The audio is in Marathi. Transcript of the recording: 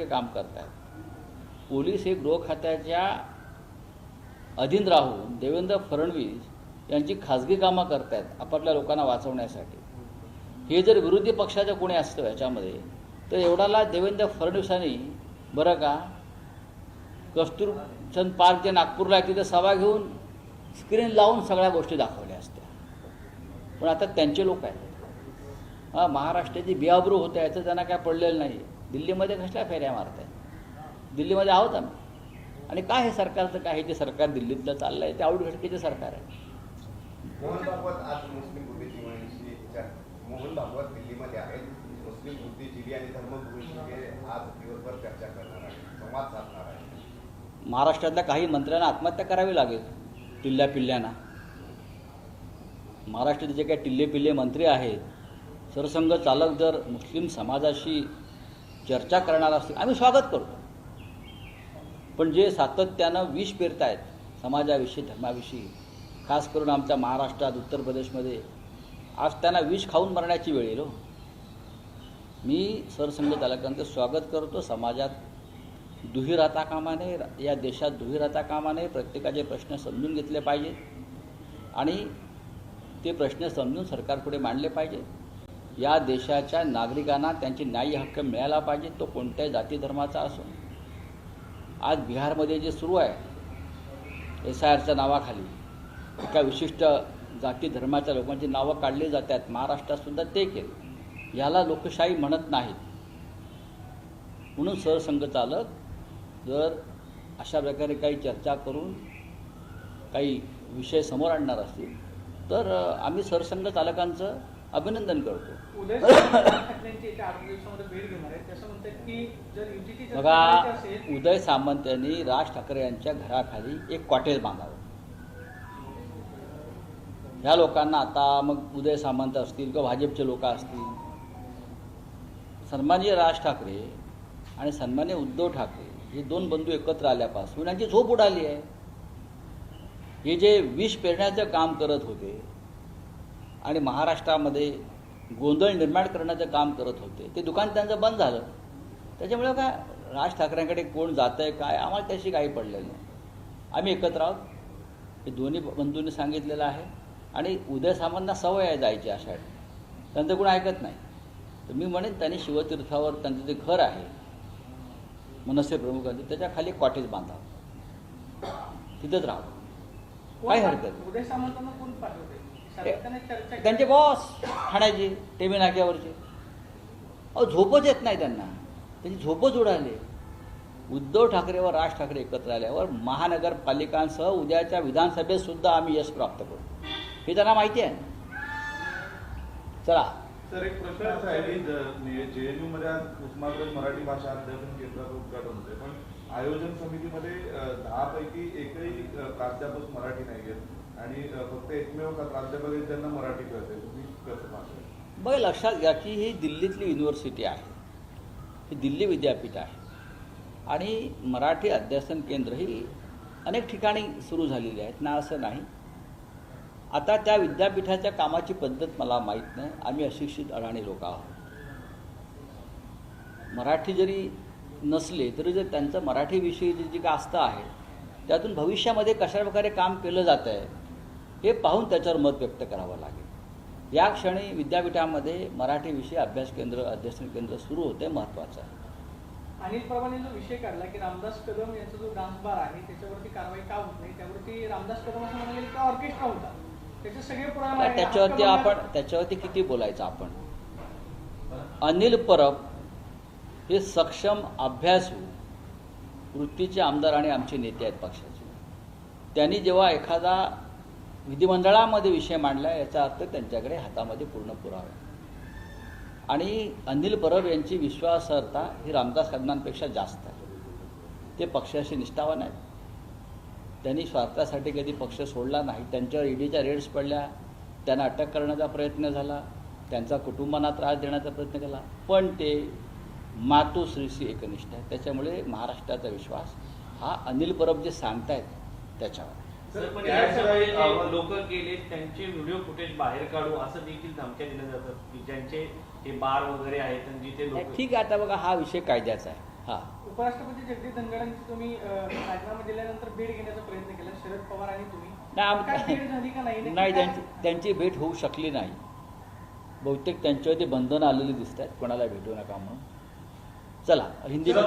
काम करतात. पोलीस हे गृह खात्याच्या अधीन राहून देवेंद्र फडणवीस यांची खाजगी कामं करतात आपापल्या लोकांना वाचवण्यासाठी. हे जर विरोधी पक्षाचं कोणी असतं याच्यामध्ये तर एवढाला देवेंद्र फडणवीसांनी बरं का कस्तुरचंद पार्क जे नागपूरला आहे तिथे सभा घेऊन स्क्रीन लावून सगळ्या गोष्टी दाखवल्या असत्या. पण आता त्यांचे लोक आहेत. महाराष्ट्राची बिआबरू होते याचं त्यांना काय पडलेलं नाही. दिल्लीमध्ये कसल्या फेऱ्या मारत आहेत. दिल्लीमध्ये आहोत आम्ही. आणि काय हे सरकारचं काय हे जे सरकार दिल्लीतलं चाललं आहे ते आवडीघटकीचं सरकार आहे. मोहन भागवत आज मुस्लिम बुद्धिजीवी मोहन भागवत दिल्लीमध्ये आहेत. मुस्लिम बुद्धिजीवी आणि धर्मगुरूंशी आज दिवसभर चर्चा करणार आहे, संवाद साधणार आहे. महाराष्ट्रातल्या काही मंत्र्यांना आत्महत्या करावी लागेल टिल्ल्या पिल्ल्यांना. महाराष्ट्रात जे काही टिल्ले पिल्ले मंत्री आहेत सरसंघ चालक जर मुस्लिम समाजाशी चर्चा करणार असतील आम्ही स्वागत करतो. पण जे सातत्यानं विष पेरतायत समाजाविषयी धर्माविषयी खास करून आमच्या महाराष्ट्रात उत्तर प्रदेशमध्ये आज त्यांना विष खाऊन मरण्याची वेळ येईल. मी सरसंघ चालकांचं स्वागत करतो. समाजात दुही राहता कामा नये, या देशात दुही राहता कामा नये. प्रत्येकाचे प्रश्न समजून घेतले पाहिजेत आणि ते प्रश्न समजून सरकारपुढे मांडले पाहिजे. या देशाच्या नागरिकांना त्यांचे न्याय्य हक्क मिळाला पाहिजे, तो कोणत्याही जाती धर्माचा असो. आज बिहारमध्ये जे सुरू आहे SIRच्या नावाखाली एका विशिष्ट जाती धर्माच्या लोकांची नावं काढली जातात. महाराष्ट्रातसुद्धा ते केलं. याला लोकशाही म्हणत नाहीत. म्हणून सरसंघ चालक जर अशा प्रकारे काही चर्चा करून काही विषय समोर आणणार असतील तर आम्ही सरसंघ चालकांचं अभिनंदन करतो. बघा, उदय सामंत यांनी राज ठाकरे यांच्या घराखाली एक कॉटेज बांधावं. ह्या लोकांना आता मग उदय सामंत असतील किंवा भाजपचे लोक असतील, सन्माननीय राज ठाकरे आणि सन्माननीय उद्धव ठाकरे हे दोन बंधू एकत्र आल्यापासून यांची झोप उडाली आहे. हे जे विष पेरण्याचं काम करत होते आणि महाराष्ट्रामध्ये गोंधळ निर्माण करण्याचं काम करत होते ते दुकान त्यांचं बंद झालं. त्याच्यामुळे काय राज ठाकरेंकडे कोण जातं आहे काय आम्हाला त्याशी काही पडलेलं नाही. आम्ही एकत्र आहोत हे दोन्ही बंधूंनी सांगितलेलं आहे. आणि उदय सामंतांना सवय आहे जायची अशा त्यांचं कोण ऐकत नाही. तर मी म्हणेन त्यांनी शिवतीर्थावर त्यांचं जे घर आहे मनसे प्रमुखांचं त्याच्या खाली कॉटेज बांधावं, तिथंच राहावं. काय हरकत. उदय सामंतांना कोण पाठवते? त्यांचे बॉस ठाण्याचे टेमी नाक्यावरचे. झोपच येत नाही त्यांना. त्यांची झोपच उडाली. उद्धव ठाकरे व राज ठाकरे एकत्र आल्यावर महानगरपालिकांसह उद्याच्या विधानसभेत सुद्धा आम्ही यश प्राप्त करू हे त्यांना माहिती आहे. चला सर, एक प्रश्न असा आहे की JNU मध्ये आज उस्मानाबाद मराठी भाषा अध्यासन केंद्राचं उद्घाटन होते, पण आयोजन समितीमध्ये 10 पैकी एकही प्राध्यापक मराठी नाही आहेत आणि फक्त एकमेव प्राध्यापक आहेत ज्यांना मराठी कळते. तुम्ही कसं पाहता? बघा, लक्षात घ्या की ही दिल्लीतली युनिव्हर्सिटी आहे. ही दिल्ली विद्यापीठ आहे आणि मराठी अध्यासन केंद्र ही अनेक ठिकाणी सुरू झालेली आहेत ना, असं नाही. आता त्या विद्यापीठाच्या कामाची पद्धत मला माहीत नाही. आम्ही अशिक्षित अडाणी लोक आहोत. मराठी जरी नसले तरी जर त्यांचं मराठीविषयी जी काय आस्था आहे त्यातून भविष्यामध्ये कशाप्रकारे काम केलं जातं आहे हे पाहून त्याच्यावर मत व्यक्त करावं लागेल. या क्षणी विद्यापीठामध्ये मराठीविषयी अभ्यास केंद्र अध्यासन केंद्र सुरू होते, महत्त्वाचं आहे. अनिल परबांनी जो विषय काढला की रामदास कदम यांचा जो डान्स बार आहे त्याच्यावरती कारवाई का होत नाही, त्यावरती रामदास कदम असं म्हणाले की ऑर्केस्ट्रा होता, त्याचे सगळे पुरावे त्याच्यावरती किती बोलायचं आपण. अनिल परब हे सक्षम अभ्यासू वृत्तीचे आमदार आणि आमचे नेते आहेत पक्षाचे. त्यांनी जेव्हा एखादा विधिमंडळामध्ये विषय मांडला याचा अर्थ त्यांच्याकडे हातामध्ये पूर्ण पुरावा. आणि अनिल परब यांची विश्वासार्हता ही रामदास कदमांपेक्षा जास्त आहे. ते पक्षाशी निष्ठावान आहेत. त्यांनी स्वार्थासाठी कधी पक्ष सोडला नाही. त्यांच्यावर EDच्या रेड्स पडल्या, त्यांना अटक करण्याचा प्रयत्न झाला, त्यांचा कुटुंबांना त्रास देण्याचा प्रयत्न केला, पण ते मातोश्रीशी एकनिष्ठ आहे. त्याच्यामुळे महाराष्ट्राचा विश्वास हा अनिल परब जे सांगतायत त्याच्यावर. लोक गेले त्यांचे व्हिडिओ फुटेज बाहेर काढू असं देखील धमक्या दिल्या जातात की ज्यांचे हे बार वगैरे आहेत जिथे लोक. ठीक आहे, आता बघा हा विषय कायद्याचा आहे. हां उपराष्ट्रपती जगदीप धनखडांची तुम्ही राजीनामा दिल्यानंतर भेट घेण्याचा प्रयत्न केला, शरद पवार आणि तुम्ही. काय भेट झाली का नाही? नाही, त्यांची भेट होऊ शकली नाही. बहुतेक त्यांच्यावरती बंधनं आलेली दिसत आहेत कोणाला भेटू नका म्हणून. चला हिंदी में